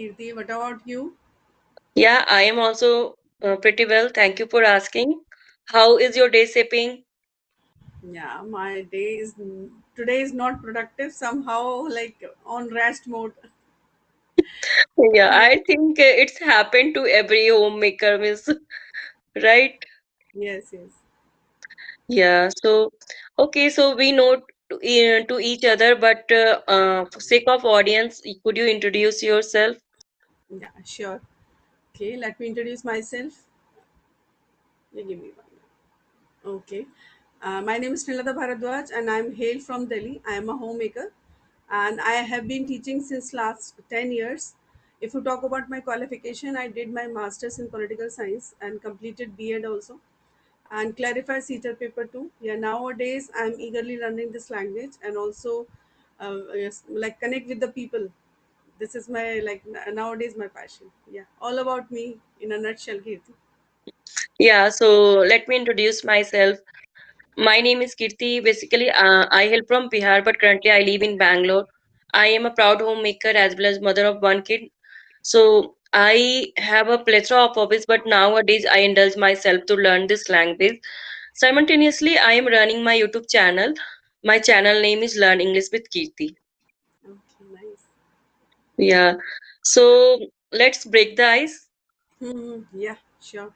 Kirti. What about you? Yeah, I am also pretty well. Thank you for asking. How is your day shaping? Yeah, my day is today is not productive. Somehow, like on rest mode. Yeah, Yeah. I think it's happened to every homemaker, miss, right? Yes. Yes. Yeah, so okay, so we know to each other, but for sake of audience, could you introduce yourself? Yeah. Sure. Okay. Let me introduce myself. You give me one. Okay. My name is Srilata Bharadwaj, and I'm hail from Delhi. I am a homemaker, and I have been teaching since last 10 years. If you talk about my qualification, I did my masters in political science and completed B.Ed also and clarify CETER paper too. Yeah, nowadays I'm eagerly learning this language and also yes, like connect with the people. This is my nowadays my passion. Yeah, all about me in a nutshell, Kirti. Yeah, so let me introduce myself. My name is Kirti. Basically, I hail from Bihar, but currently I live in Bangalore. I am a proud homemaker as well as mother of one kid. So I have a plethora of hobbies, but nowadays I indulge myself to learn this language. Simultaneously, I am running my YouTube channel. My channel name is Learn English with Kirti. Okay, nice. Yeah. So let's break the ice. Yeah, sure.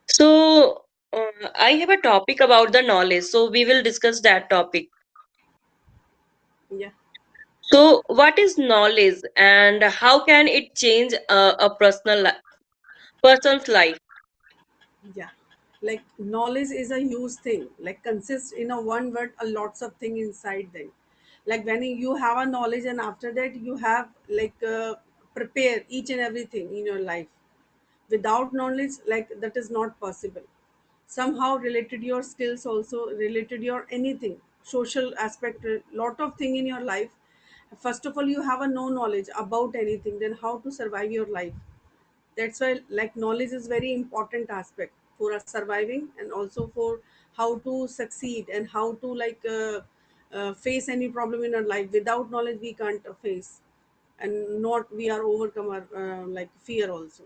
So I have a topic about the knowledge. So we will discuss that topic. Yeah. So, what is knowledge and how can it change a person's life? Yeah, like knowledge is a huge thing, like consists in a one word a lots of thing inside them. Like when you have a knowledge and after that you have prepare each and everything in your life. Without knowledge, like that is not possible. Somehow related your skills, also related your anything social aspect, a lot of thing in your life. First of all, you have a no knowledge about anything, then how to survive your life. That's why like knowledge is very important aspect for us surviving and also for how to succeed and how to face any problem in our life. Without knowledge we can't face, and not we are overcome our fear also.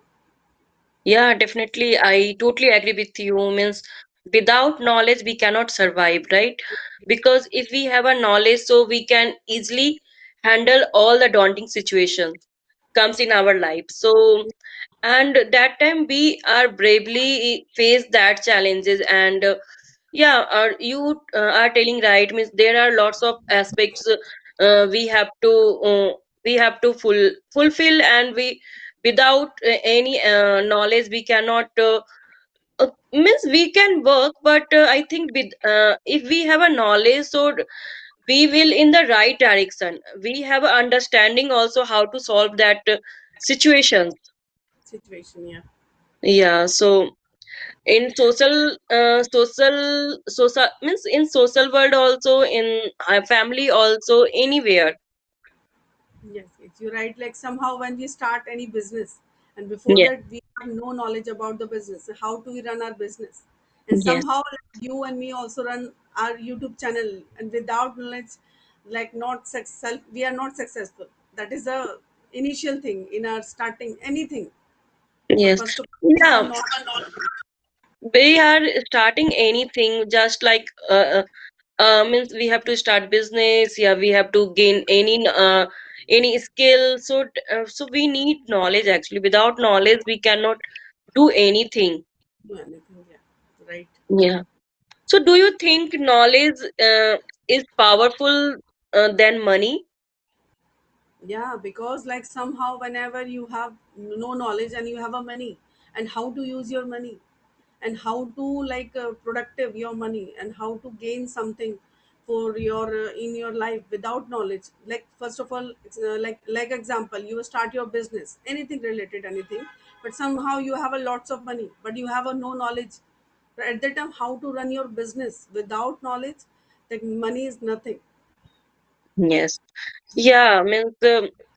Yeah, definitely. I totally agree with you. Means without knowledge, we cannot survive, right? Because if we have a knowledge, so we can easily handle all the daunting situations comes in our life. So, and that time we are bravely face that challenges and yeah, are telling right means there are lots of aspects we have to fulfill and we without any knowledge we cannot means we can work but I think with if we have a knowledge so we will in the right direction we have a understanding also how to solve that situations. Situation, yeah. Yeah, so in social means in social world also in family also anywhere. Yes, yes, you're right. Like somehow when we start any business, and before Yes, that we have no knowledge about the business. So how do we run our business? And yes, somehow like, you and me also run our YouTube channel, and without knowledge, like not success, we are not successful. That is the initial thing in our starting anything. So yes, first of all, we have yeah, not. we are starting anything just like means we have to start business, yeah, we have to gain any skill so so we need knowledge actually without knowledge we cannot do anything. Do anything. Yeah, right. Yeah, so do you think knowledge is powerful than money? Yeah, because like somehow whenever you have no knowledge and you have a money, and how to use your money, and how to productive your money, and how to gain something for your in your life without knowledge. Like first of all, it's, like example, you start your business, anything related, anything, but somehow you have a lots of money, but you have a no knowledge at that time how to run your business. Without knowledge, the money is nothing. Yes. Yeah, means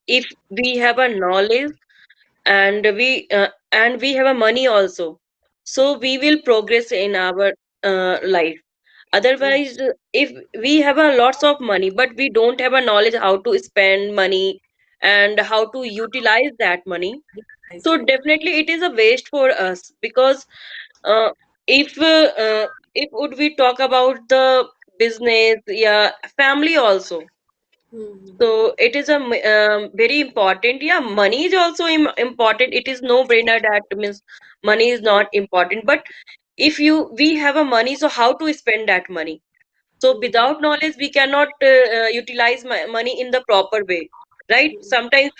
if we have a knowledge and we have a money also, so we will progress in our life. Yeah. Otherwise, if we have a lots of money but we don't have a knowledge how to spend money and how to utilize that money. Yes, So right. definitely it is a waste for us, because uh, if would we talk about the business, yeah, family also. Hmm. So it is a very important. Yeah, money is also important. It is no brainer that means money is not important. But if we have a money, so how to spend that money? So Hmm. without knowledge, we cannot utilize money in the proper way, right? Hmm. Sometimes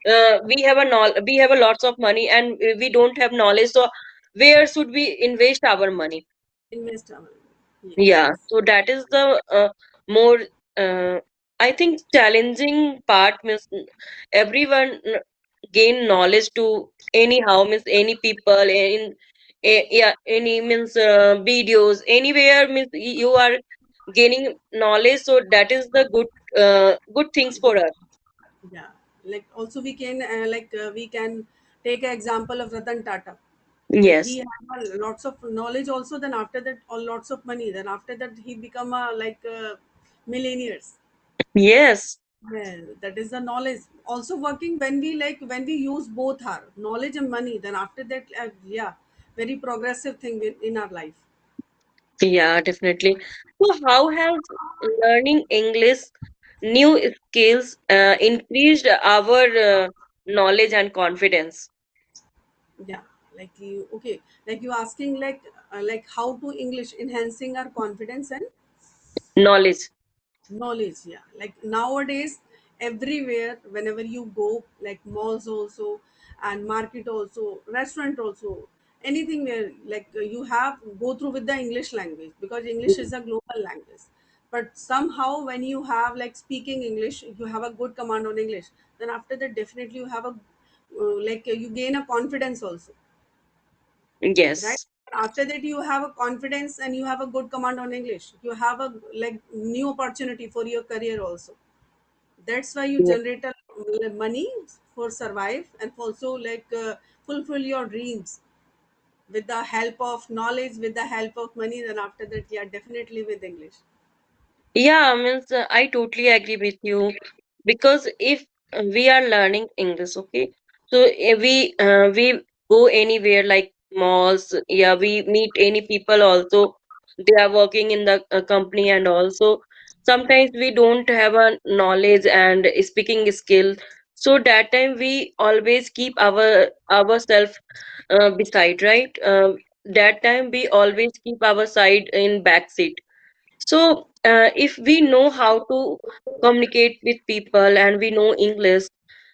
we have a lots of money and we don't have knowledge. So where should we invest our money? Invest our money. Yes, Yeah, yes. so that is the more I think challenging part. Means everyone gain knowledge to anyhow, means any people in yeah, any means videos anywhere, means you are gaining knowledge, so that is the good things for us. Yeah, like also we can we can take an example of Ratan Tata. Like he Yes, had lots of knowledge also. Then after that, lots of money. Then after that, he become a millionaires. yes. Well, that is the knowledge. Also working when we when we use both our knowledge and money. Then after that, yeah, very progressive thing in our life. Yeah, definitely. So how has learning English, new skills, increased our knowledge and confidence? Yeah, like you okay, like you asking like how to English enhancing our confidence and Knowledge. knowledge. Yeah, like nowadays everywhere whenever you go, like malls also and market also, restaurant also, anything where you have go through with the English language, because English is a global language. But somehow when you have like speaking English, you have a good command on English, then after that definitely you have a you gain a confidence also, right? Yes. After that you have a confidence and you have a good command on English, you have a new opportunity for your career also. That's why you Yes. generate a money for survive and also fulfill your dreams with the help of knowledge, with the help of money. Then after that, yeah, definitely with English. Yeah, means I totally agree with you, because if we are learning English, okay, so we go anywhere like malls, yeah, we meet any people also. They are working in the company, and also sometimes we don't have a knowledge and speaking skill. So that time we always keep ourselves beside, right? That time we always keep our side in back seat. So, if we know how to communicate with people and we know English,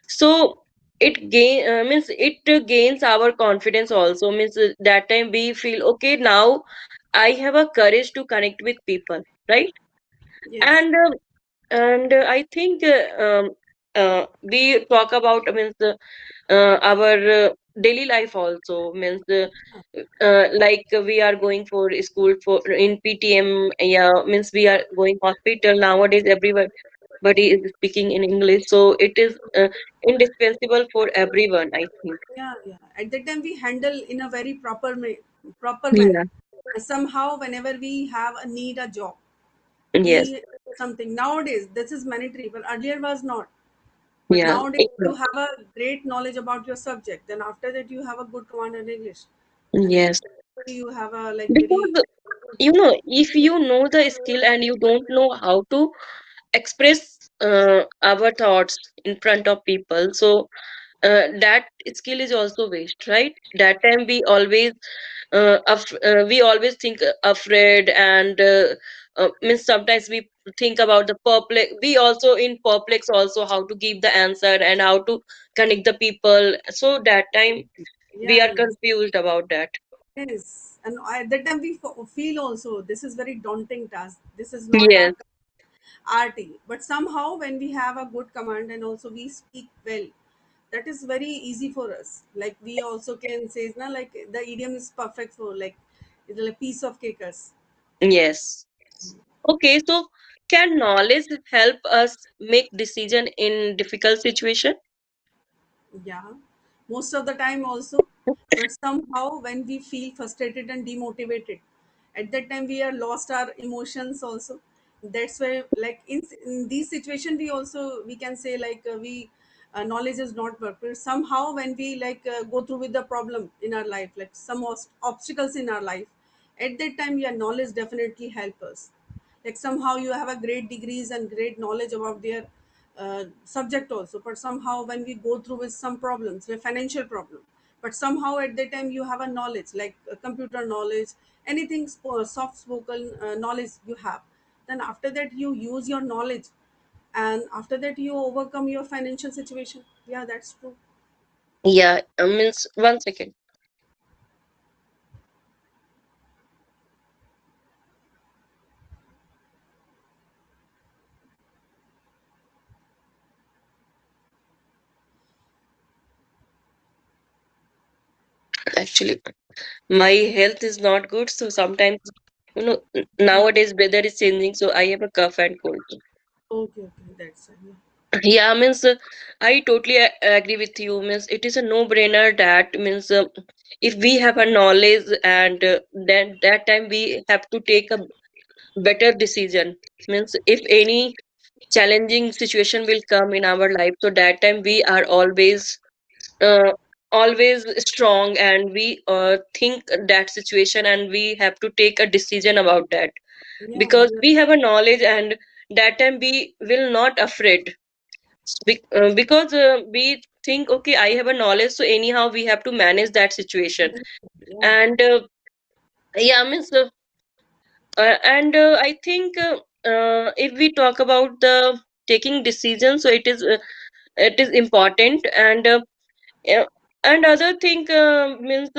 so means it gains our confidence also. Means that time we feel okay, now I have a courage to connect with people, right? Yes. And I think we talk about means our daily life also, means like we are going for school for in PTM, yeah, means we are going hospital nowadays, everybody is speaking in English, so it is indispensable for everyone, I think. Yeah, yeah. At that time, we handle in a very proper manner. Yeah. And somehow, whenever we have a need a job, Yes. need something. Nowadays, this is mandatory, but earlier was not. But Yeah. nowadays, you have a great knowledge about your subject. Then after that, you have a good command in English. Then Yes, you have a very because if you know the skill and you don't know how to express our thoughts in front of people, so that skill is also waste, right? That time we always think afraid, and means sometimes we think about the perplex, we also in perplex also how to give the answer and how to connect the people, so that time we yeah, are yes. confused about that. Yes, and at that time we feel also this is very daunting task. This is not Yes, our RT. But somehow when we have a good command and also we speak well, that is very easy for us. Like we also can say, na, like the idiom is perfect for it's like piece of cakers. yes. Okay, so can knowledge help us make decision in difficult situation? Yeah, most of the time also. But somehow when we feel frustrated and demotivated, at that time we are lost our emotions also. That's why in these situation we also we can say knowledge is not work, but somehow when we go through with the problem in our life, like some obstacles in our life, at that time, yeah, knowledge definitely help us. Like somehow you have a great degrees and great knowledge about their subject also, but somehow when we go through with some problems, with financial problem, but somehow at that time you have a knowledge like computer knowledge, anything soft spoken knowledge you have, then after that you use your knowledge, and after that you overcome your financial situation. Yeah, that's true. Yeah, means one second. Actually, my health is not good, so sometimes, nowadays weather is changing, so I have a cough and cold. Okay, okay, that's yeah. Yeah, means I totally agree with you. Means it is a no-brainer that means if we have a knowledge, and then that time we have to take a better decision. Means if any challenging situation will come in our life, so that time we are uh, always strong, and we think that situation, and we have to take a decision about that, Yeah, because you we have a knowledge, and that time we will not afraid. Because we think, okay, I have a knowledge, so anyhow we have to manage that situation. yeah. And yeah, means and I think if we talk about the taking decisions, so it is important. And yeah, and other thing means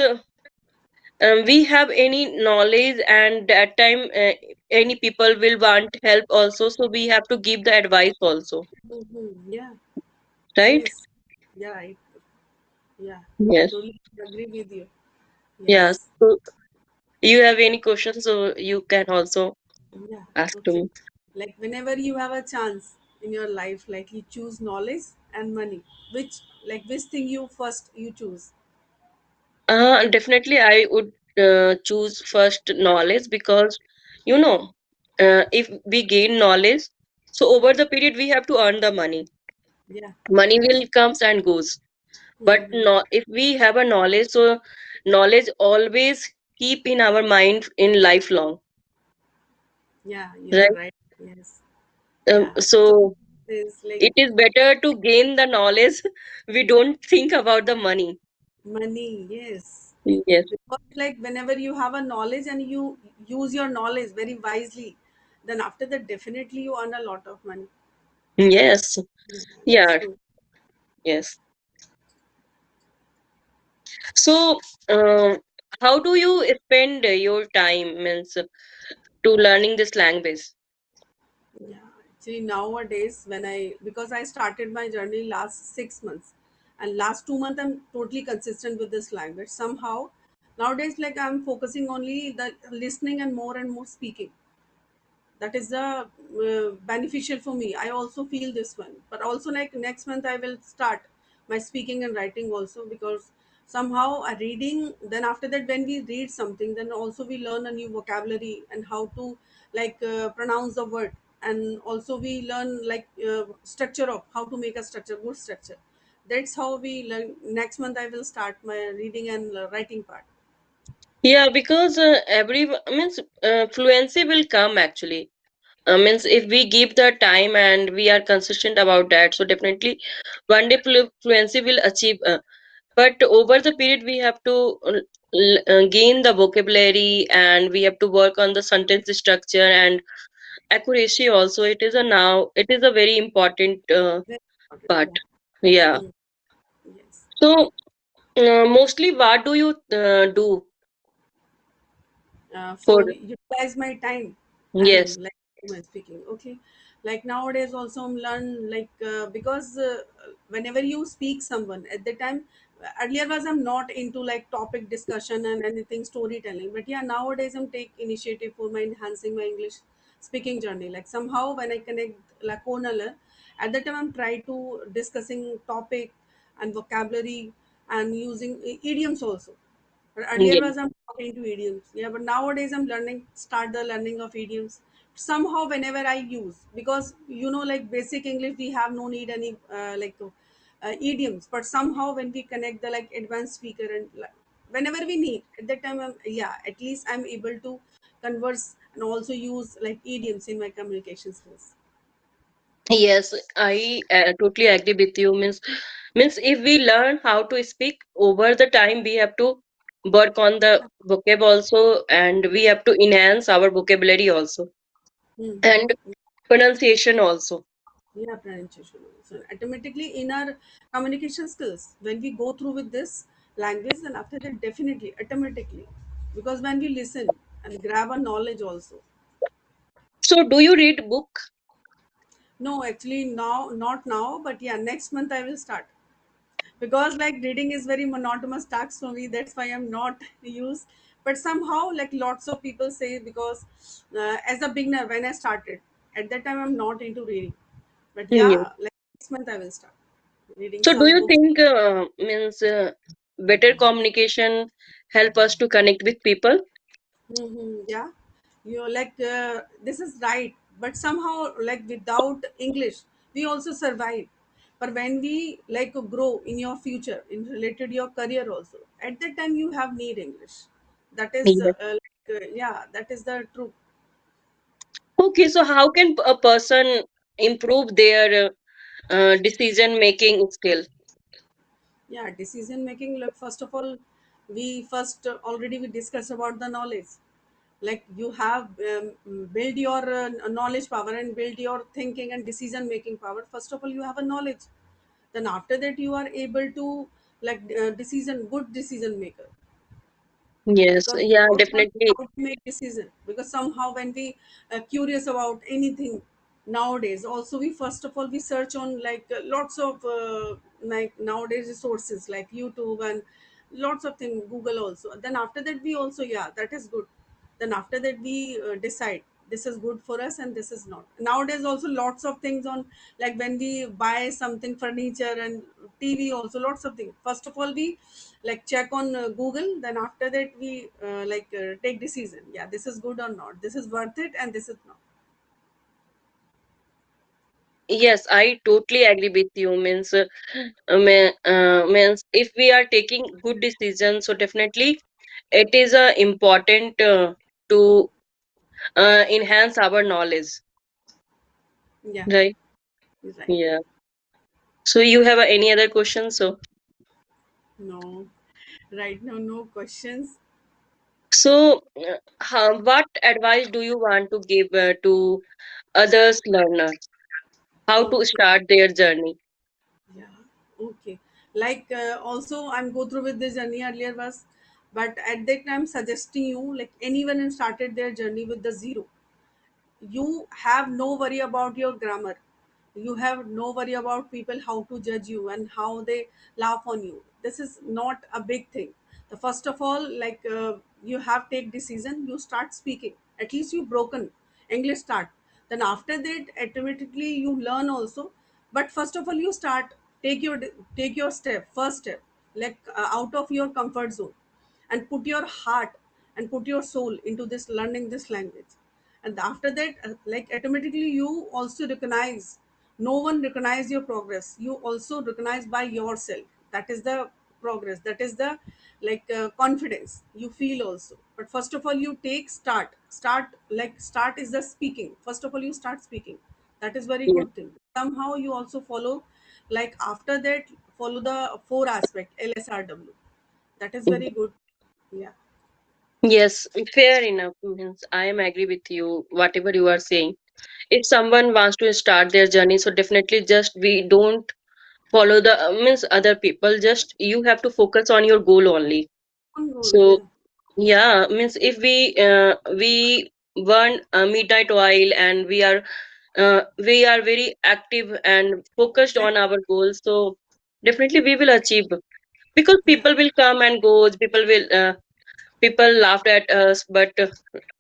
we have any knowledge, and that time any people will want help also, so we have to give the advice also, Yeah, right? yes, yeah, yeah, I Yes. totally agree with you. Yeah, Yes. so you have any questions, so you can also Yeah, ask to okay. me. Like whenever you have a chance in your life, like you choose knowledge and money, which thing you first you choose? Definitely I would choose first knowledge, because you know if we gain knowledge, so over the period we have to earn the money. Yeah. Money will comes and goes, but Mm-hmm. no, if we have a knowledge, so knowledge always keep in our mind in lifelong, Yeah, you are right? right. Yes. Yeah. So So it's like it is better to gain the knowledge. We don't think about the money. money, yes. Yes. Because like whenever you have a knowledge and you use your knowledge very wisely, then after that definitely you earn a lot of money. Yes. Yeah, that's Yeah. true. Yes. So, how do you spend your time, means to learning this language? Yeah, actually nowadays when I because I started my journey last 6 months, and last 2 months I'm totally consistent with this language. Somehow nowadays like I'm focusing only the listening and more speaking. That is the beneficial for me. I also feel this one, but also like next month I will start my speaking and writing also, because somehow a reading, then after that when we read something, then also we learn a new vocabulary and how to pronounce the word, and also we learn structure of how to make a structure, good structure. That's how we learn. Next month I will start my reading and writing part. Yeah, because every means fluency will come actually. Means if we give the time and we are consistent about that, so definitely one day fluency will achieve. But over the period, we have to gain the vocabulary, and we have to work on the sentence structure and accuracy also. It is a very important Very important, part. yeah. Yeah. Mm, yes. So mostly, what do you do for? For utilize my time Yes. and like human speaking, okay. Like nowadays also I'm learn because whenever you speak someone at the time, earlier was I'm not into like topic discussion and anything storytelling, but yeah, nowadays I'm take initiative for my enhancing my English speaking journey. Like somehow when I connect like Konala, at that time I'm try to discussing topic and vocabulary and using idioms also. But earlier Yes. was I'm not into idioms. Yeah, but nowadays I'm start the learning of idioms. Somehow whenever I use, because like basic English, we have no need any idioms, but somehow when we connect the like advanced speaker and like, whenever we need at that time, yeah, at least I'm able to converse and also use like idioms in my communication skills. Yes, I totally agree with you. Means if we learn how to speak over the time, we have to work on the vocab also, and we have to enhance our vocabulary also and Mm-hmm. pronunciation also. Yeah, pronunciation. So automatically in our communication skills, when we go through with this language, then after that definitely automatically, because when we listen and grab a knowledge also. So, do you read book? No, actually now not now, but yeah, next month I will start, because like reading is very monotonous task for me. That's why I'm not used. But somehow like lots of people say, because as a beginner when I started, at that time I'm not into reading. But Yes. yeah, like next month I will start reading So, do some you books. think better communication help us to connect with people? Yeah, you like this is right, but somehow like without English, we also survive. But when we like grow in your future, in related your career also, at that time you have need English. That is Yes. yeah, that is the truth. Okay, so how can a person improve their decision making skill? Yeah, decision making. Like first of all, we first already we discussed about the knowledge. Like you have build your knowledge power and build your thinking and decision making power. First of all, you have a knowledge. Then after that, you are able to like decision good decision maker, Yes, because yeah, without knowledge definitely. how to make decision. Because somehow when we curious about anything nowadays, also we first of all we search on like lots of like nowadays resources like YouTube and lots of things, Google also. Then after that we also, yeah, that is good. Then after that we decide this is good for us and this is not. Nowadays also lots of things on, like when we buy something furniture and TV also, lots of things. First of all we like check on Google, then after that we take decision, yeah, this is good or not, this is worth it and this is not. Yes, I totally agree with you. Means if we are taking good decisions, so definitely it is important to enhance our knowledge, Yeah, right? you're right. Yeah. So you have any other questions? So, No, right now no questions. what advice do you want to give to others learners? How to Okay, start their journey? yeah, okay. Like also I'm go through with this journey earlier was, but at that time suggesting you like anyone who started their journey with the zero, you have no worry about your grammar, you have no worry about people how to judge you and how they laugh on you. This is not a big thing. The first of all like you have take decision, you start speaking, at least you broken English start. Then after that automatically you learn also. But first of all you start, take your step, first step, like out of your comfort zone, and put your heart and put your soul into this learning this language. And after that like automatically you also recognize, no one recognize your progress, you also recognize by yourself. That is the progress, that is the confidence you feel also. But first of all you take start like start is the speaking. First of all you start speaking, that is very Yes. good thing. Somehow you also follow, like after that follow the four aspect LSRW. That is very good. Yeah. Yes, fair enough. Means I am agree with you, whatever you are saying. If someone wants to start their journey, so definitely just we don't follow the means other people. Just you have to focus on your goal only. On goal, So yeah. yeah, means if we burn midnight oil and we are very active and focused Like, on our goals, so definitely we will achieve. Because yeah. people will come and go, people laughed at us, but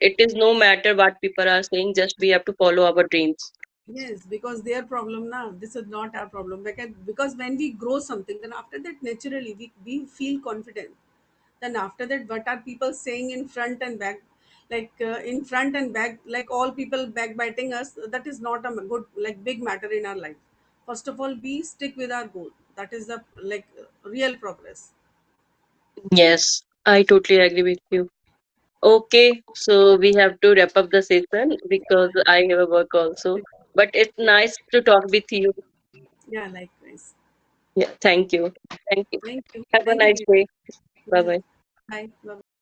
it is no matter what people are saying, just we have to follow our dreams. Yes, because their problem now. This is not our problem. Because when we grow something, then after that naturally we feel confident. Then after that, what are people saying in front and back? Like in front and back, like all people backbiting us. That is not a good like big matter in our life. First of all, we stick with our goal. that is the like real progress. Yes, I totally agree with you. Okay, so we have to wrap up the session because I have a work also. But it's nice to talk with you. Yeah, likewise. Yeah, thank you. Thank you. Thank you. Have a Thank you, nice Geeta. day. Bye Yeah. bye. Bye. Bye.